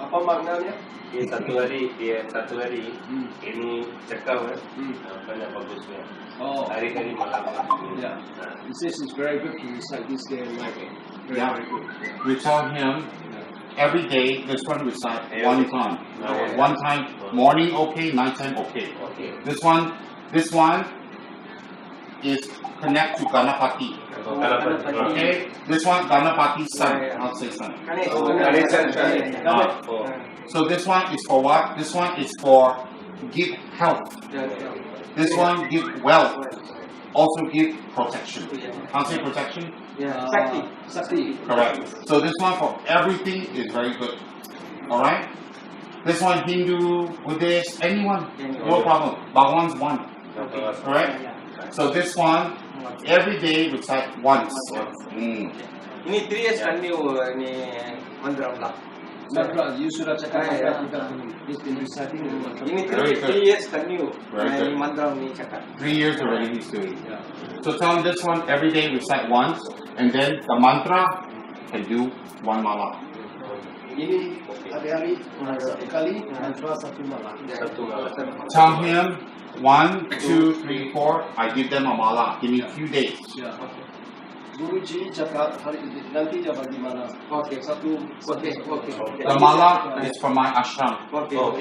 Apa maknanya? Dia satu hari ini cekal kan, banyak bagusnya. Oh, Hari-hari malam. yeah. He says it's very good to recite this day and night. Very, Yeah. very good. We tell him every day this one recite one time. Yeah. One time, morning okay, nighttime okay. Okay. This one is connect to Ganapati. Okay, this one Ganapati son. I'll say son. So this one is for what? This one is for give health. This one give wealth. Also give protection. I'll say protection. Sakti. Correct. So this one for everything is very good. Alright? This one Hindu, Buddhist, anyone, no problem. Bhagwan's one. Correct? So this one, every day recite once. Ini 3 years continue ni mantra lah. Mantra, you should have cakap mantra kita dulu. He's been reciting the mantra. Ini Very 3 good. years continue. Very good. Ni mantra ni cakap. 3 years already he's doing. Yeah. So tell him this one every day recite once, and then the mantra can do one mala. Ini hari-hari satu kali mantra satu malam. Tell him 1, 2, 3, 4. I give them a mala. Give me a few days. Ya. Guruji cakap hari nanti dia bagaimana? Okey. Satu. Okey. The mala is from my ashram. Okey.